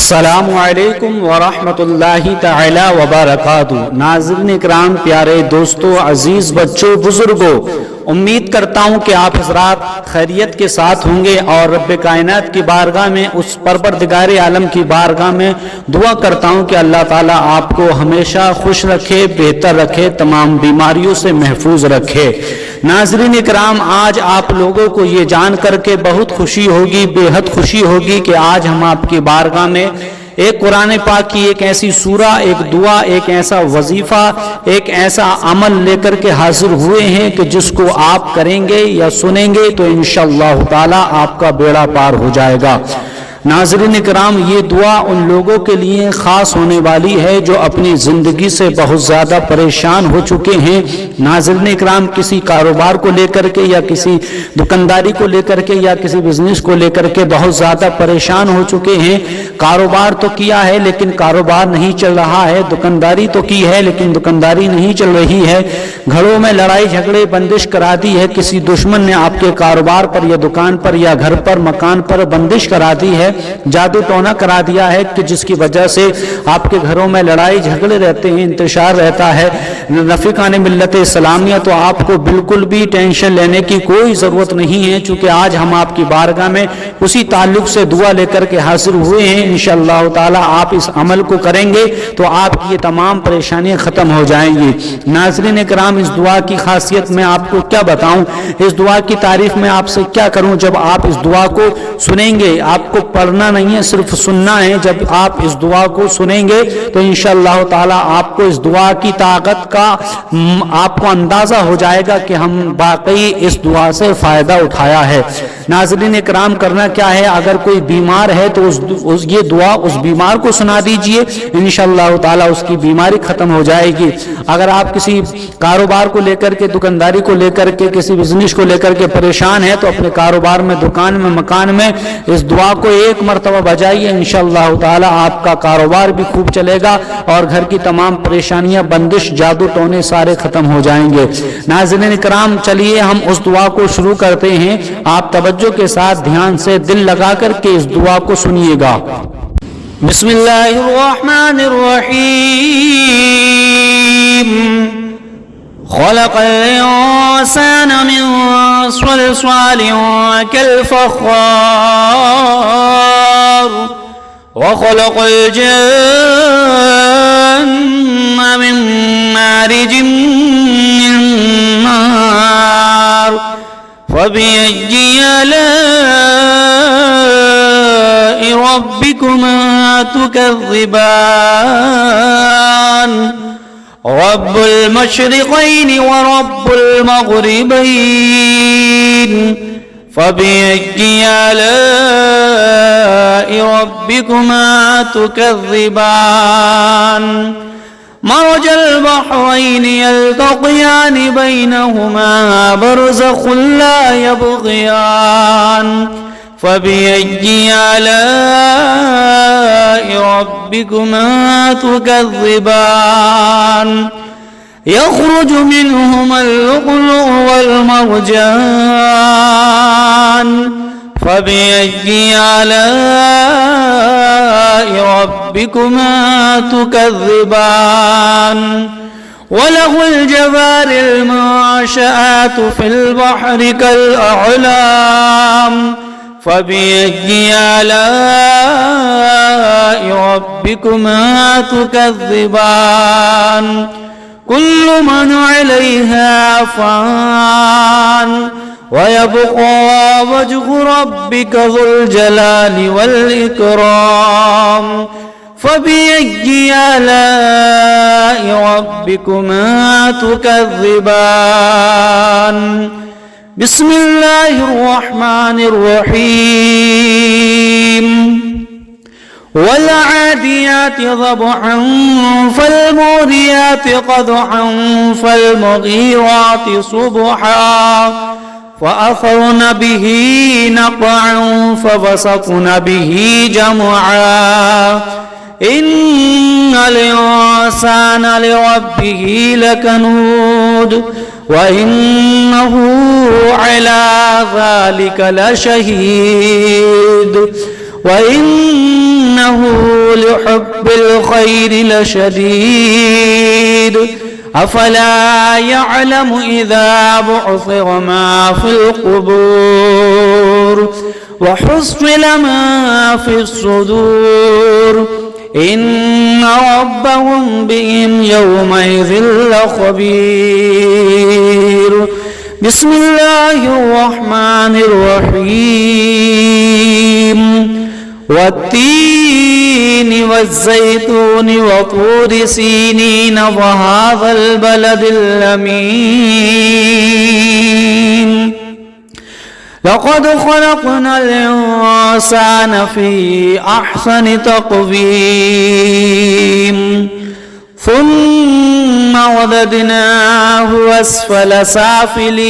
السلام علیکم ورحمۃ اللہ تعالی وبرکاتہ۔ ناظرین اکرام، پیارے دوستو، عزیز بچوں، بزرگوں، امید کرتا ہوں کہ آپ حضرات خیریت کے ساتھ ہوں گے اور رب کائنات کی بارگاہ میں، اس پروردگار عالم کی بارگاہ میں دعا کرتا ہوں کہ اللہ تعالیٰ آپ کو ہمیشہ خوش رکھے، بہتر رکھے، تمام بیماریوں سے محفوظ رکھے۔ ناظرین اکرام، آج آپ لوگوں کو یہ جان کر کے بہت خوشی ہوگی، بے حد خوشی ہوگی کہ آج ہم آپ کی بارگاہ میں ایک قرآن پاک کی ایک ایسی سورہ، ایک دعا، ایک ایسا وظیفہ، ایک ایسا عمل لے کر کے حاضر ہوئے ہیں کہ جس کو آپ کریں گے یا سنیں گے تو انشاءاللہ تعالی آپ کا بیڑا پار ہو جائے گا۔ ناظرین کرام، یہ دعا ان لوگوں کے لیے خاص ہونے والی ہے جو اپنی زندگی سے بہت زیادہ پریشان ہو چکے ہیں۔ ناظرین کرام، کسی کاروبار کو لے کر کے یا کسی دکانداری کو لے کر کے یا کسی بزنس کو لے کر کے بہت زیادہ پریشان ہو چکے ہیں۔ کاروبار تو کیا ہے لیکن کاروبار نہیں چل رہا ہے، دکانداری تو کی ہے لیکن دکانداری نہیں چل رہی ہے، گھروں میں لڑائی جھگڑے بندش کرا دی ہے، کسی دشمن نے آپ کے کاروبار پر یا دکان پر یا گھر پر مکان پر بندش کرا دی ہے، جادو ٹونا کرا دیا ہے کہ جس کی وجہ سے آپ کے گھروں میں لڑائی جھگڑے رہتے ہیں، انتشار رہتا ہے۔ رفیقان ملت اسلامیہ، تو آپ کو بالکل بھی ٹینشن لینے کی کوئی ضرورت نہیں ہے، چونکہ آج ہم آپ کی بارگاہ میں اسی تعلق سے دعا لے کر کے حاضر ہوئے ہیں۔ انشاءاللہ تعالی آپ اس عمل کو کریں گے تو آپ کی یہ تمام پریشانیاں ختم ہو جائیں گی۔ ناظرین کرام، اس دعا کی خاصیت میں آپ کو کیا بتاؤں، اس دعا کی تعریف میں آپ سے کیا کروں۔ جب آپ اس دعا کو سنیں گے، آپ کو پڑھنا نہیں ہے، صرف سننا ہے۔ جب آپ اس دعا کو سنیں گے تو انشاءاللہ تعالی آپ کو اس دعا کی طاقت کا آپ کو اندازہ ہو جائے گا کہ ہم واقعی اس دعا سے فائدہ اٹھایا ہے۔ ناظرین کرام، کرنا کیا ہے، اگر کوئی بیمار ہے تو یہ دعا اس بیمار کو سنا دیجئے، انشاءاللہ تعالی اس کی بیماری ختم ہو جائے گی۔ اگر آپ کسی کاروبار کو لے کر کے، دکانداری کو لے کر کے، کسی بزنس کو لے کر کے پریشان ہے تو اپنے کاروبار میں، دکان میں، مکان میں اس دعا کو ایک مرتبہ بجائیے، انشاءاللہ تعالی آپ کا کاروبار بھی خوب چلے گا اور گھر کی تمام پریشانیاں، بندش، جادو ٹونے سارے ختم ہو جائیں گے۔ ناظرین کرام، چلیے ہم اس دعا کو شروع کرتے ہیں۔ آپ توجہ کے ساتھ دھیان سے دل لگا کر کے اس دعا کو سنیے گا۔ بسم اللہ الرحمن الرحیم۔ خلق الانسان من صلصال كالفخار وخلق الجن من مارج من نار فبأي آلاء ربكما تكذبان رب المشرقين ورب المغربين فبأي آلاء ربكما تكذبان مرج البحرين يلتقيان بينهما برزخ لا يبغيان فبأي آلاء ربكما تكذبان يخرج منهما اللؤلؤ والمرجان فبأي آلاء ربكما تكذبان وله الجوار المنشآت في البحر كالأعلام فبأي آلاء ربكما تكذبان كل من عليها فان ويبقى وجه ربك ذو الجلال والإكرام فبأي آلاء ربكما تكذبان بسم الله الرحمن الرحيم والعاديات ضبحا فالموريات قدحا فالمغيرات صبحا فأثرن به نقعا فوسطن به جمعا إن الإنسان لربه لكنود وإنه على ذلك لشهيد وإنه لحب الخير لشديد أفلا يعلم إذا بعثر ما في القبور وحصل ما في الصدور إن ربهم بهم يومئذ لخبير. بسم الله الرحمن الرحيم والتين والزيتون وطور سينين وهذا البلد الأمين لقد خلقنا الإنسان في أحسن تقويم ثم رددناه أسفل سافلين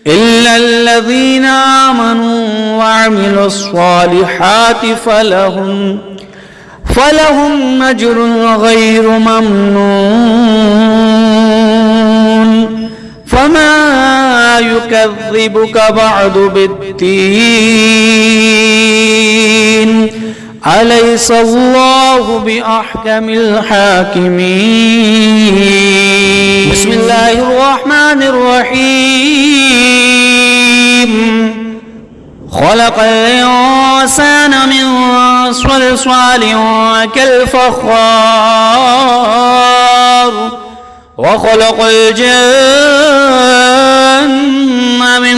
إلا الذين آمنوا وعملوا الصالحات فلهم أجر غير ممنون فما يكذبك بعد بالدين أليس الله بأحكم الحاكمين. بسم الله الرحمن الرحيم خلق الإنسان من صلصال كالفخار وخلق الجن من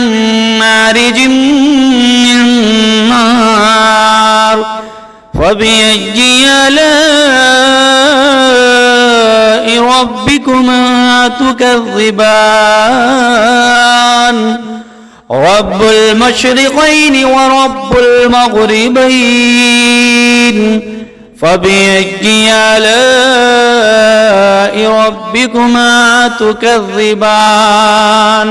مارج من نار فبأي آلاء ربكما تكذبان رب المشرقين ورب المغربين فبأي آلاء ربكما تكذبان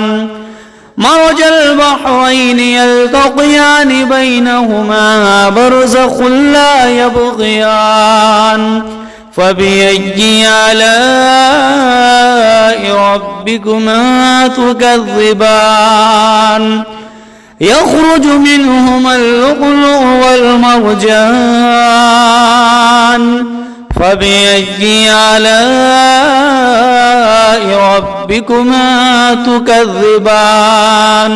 مرج البحرين يلتقيان بينهما برزخ لا يبغيان فبأي آلاء ربكما تكذبان يخرج منهما اللؤلؤ والمرجان فبأي آلاء ربكما تكذبان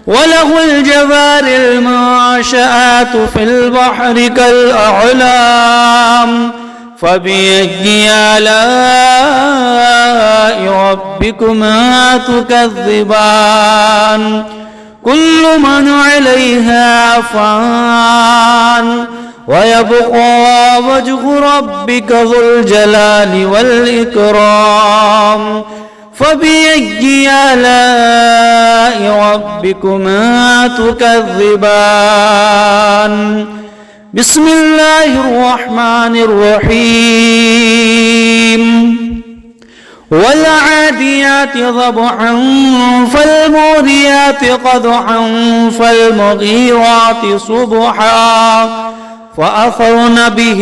وله الجوار المنشآت في البحر كالأعلام فبأي آلاء ربكما تكذبان كل من عليها فان ويبقى وجه ربك ذو الجلال والإكرام فبأي آلاء ربكما تكذبان. بسم الله الرحمن الرحيم والعاديات ضبحا فالموريات قدحا فالمغيرات صبحا فأثرن به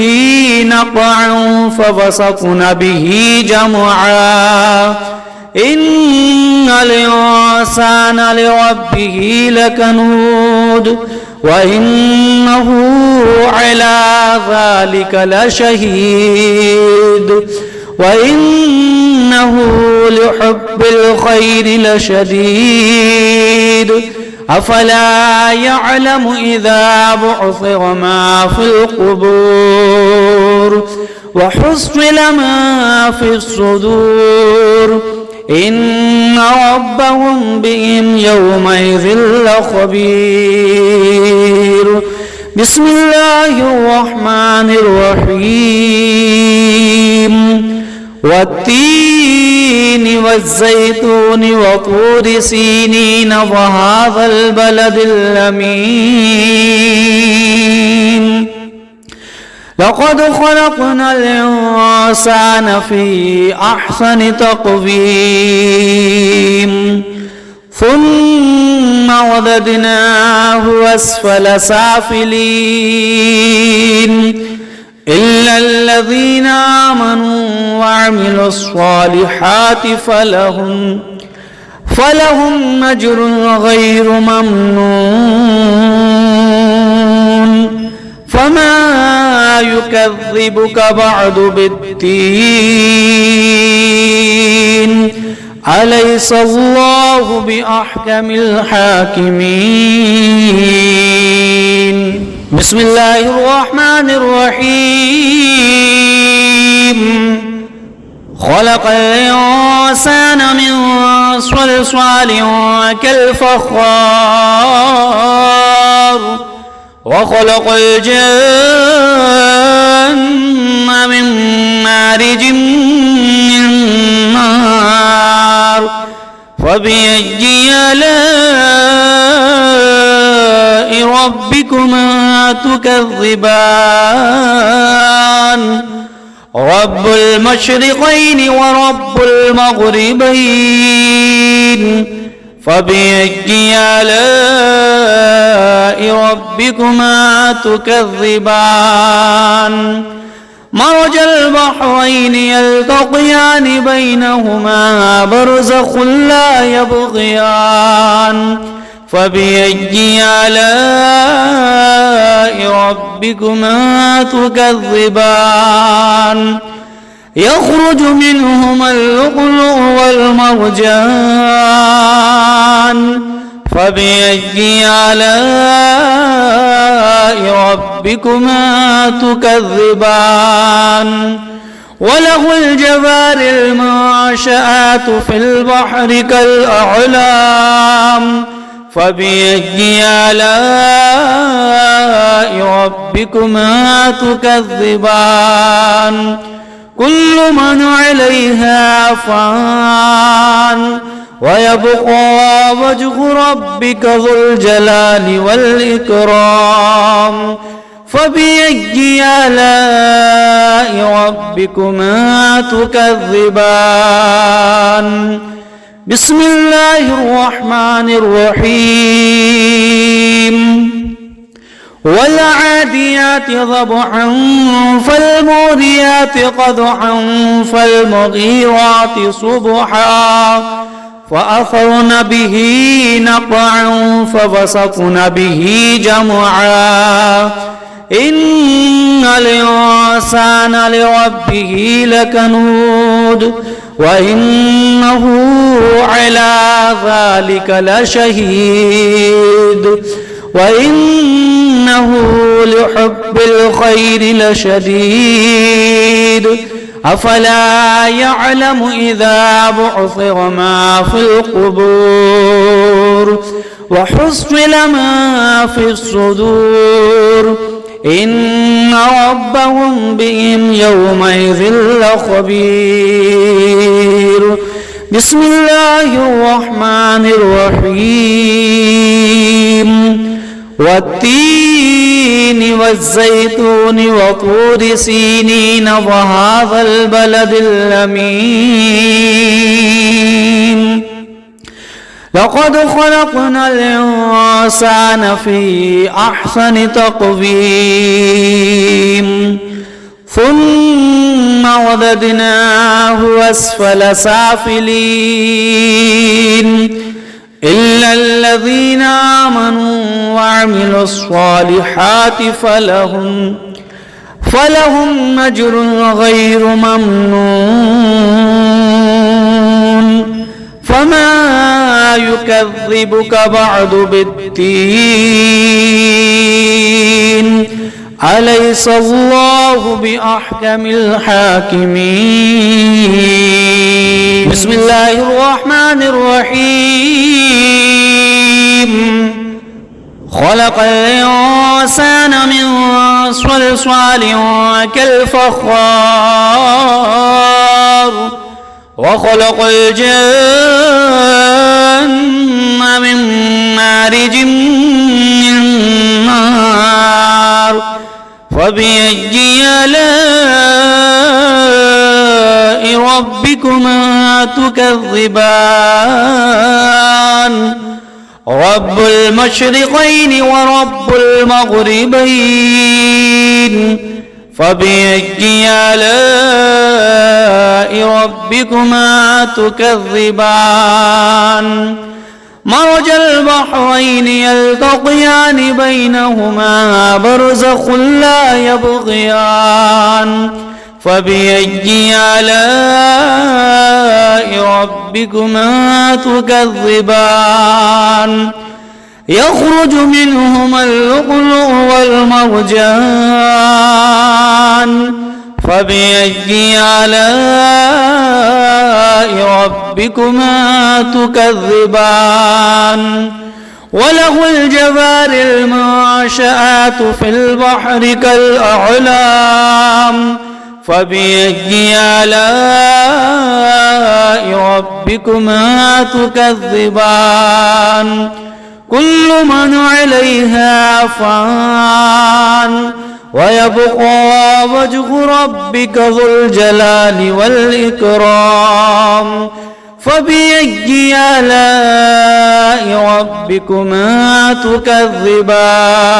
نقعا فوسطن به جمعا إن الإنسان لربه لكنود وإنه على ذلك لشهيد وإنه لحب الخير لشديد أفلا يعلم إذا بعثر ما في القبور وحصل ما في الصدور إن ربهم بهم يومئذ لخبير. بسم الله الرحمن الرحيم والتين والزيتون وطور سينين وهذا البلد الأمين لقد خلقنا الإنسان في أحسن تقويم ثم رددناه أسفل سافلين إلا الذين آمنوا وعملوا الصالحات فلهم أجر غير ممنون فما يكذبك بعد بالدين أليس الله بأحكم الحاكمين بسم الله الرحمن الرحيم خلق الإنسان من صلصال كالفخار وخلق الجن من مارج من نار فبأي آلاء ربكما تكذبان رب المشرقين ورب المغربين فبأي آلاء ربكما تكذبان مرج البحرين يلتقيان بينهما برزخ لا يبغيان فبأي آلاء ربكما تكذبان يخرج منهما اللؤلؤ والمرجان فبأي آلاء ربكما تكذبان وله الجوار المنشآت في البحر كالأعلام فبأي آلاء ربكما تكذبان كل من عليها فان ويبقى وجه ربك ذو الجلال والإكرام فبأي آلاء ربكما تكذبان بسم الله الرحمن الرحيم والعاديات ضبحا فالموريات قدحا فالمغيرات صبحا فأثرن به نقعا فوسطن به جمعا إن الإنسان لربه لكنود وإنه على ذلك لشهيد وإنه لحب الخير لشديد أفلا يعلم إذا بعثر ما في القبور وحصل ما في الصدور إن ربهم بهم يومئذ لخبير بسم الله الرحمن الرحيم والتين والزيتون وطور سينين وهذا البلد الأمين لقد خلقنا الإنسان في أحسن تقويم ثم رددناه أسفل سافلين إلا الذين آمنوا وعملوا الصالحات فلهم أجر غير ممنون فما يكذبك بعد بالدين أليس الله بأحكم الحاكمين بسم الله الرحمن الرحيم خلق الإنسان من صلصال كالفخار وخلق الجن من مارج من نار فبأي آلاء ربكما تكذبان رب المشرقين ورب المغربين فبأي آلاء ربكما تكذبان مرج البحرين يلتقيان بينهما برزخ لا يبغيان فبأي آلاء ربكما تكذبان يخرج منهما اللؤلؤ والمرجان فبأي آلاء ربكما تكذبان وله الجوار المنشآت في البحر كالأعلام فبأي آلاء ربكما تكذبان كل من عليها فان ويبقى وجه ربك ذو الجلال والإكرام فبأي آلاء ربكما تكذبان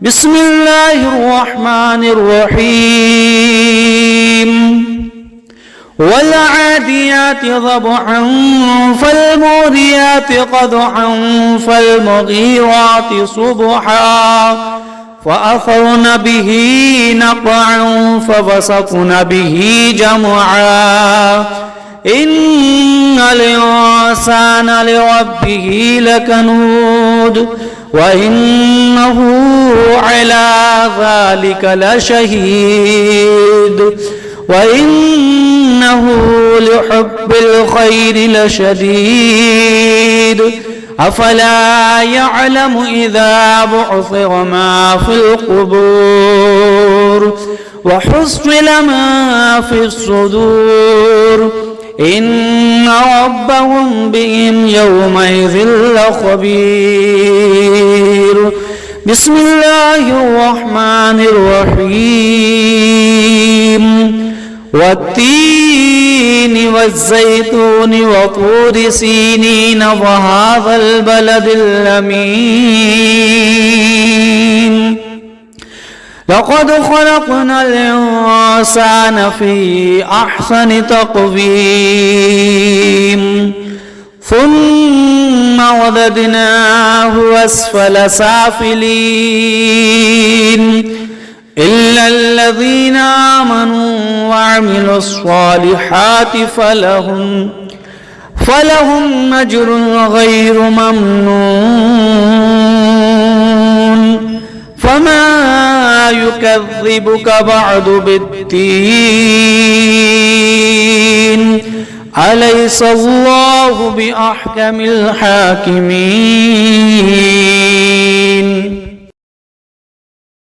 بسم الله الرحمن الرحيم والعاديات ضبحا فالموريات قدحا فالمغيرات صبحا فأثرن به نقعا فوسطن به جمعا إن الإنسان لربه لكنود وإنه على ذلك لشهيد وإنه لحب الخير لشديد أفلا يعلم إذا بعثر ما في القبور وحصل ما في الصدور إن ربهم بهم يومئذ لخبير بسم الله الرحمن الرحيم والتين والزيتون وطور سينين وهذا البلد الأمين لقد خلقنا الإنسان في أحسن تقويم ثم رددناه أسفل سافلين إلا الذين آمنوا وعملوا الصالحات فلهم أجر غير ممنون فما يكذبك بعد بالدين أليس الله بأحكم الحاكمين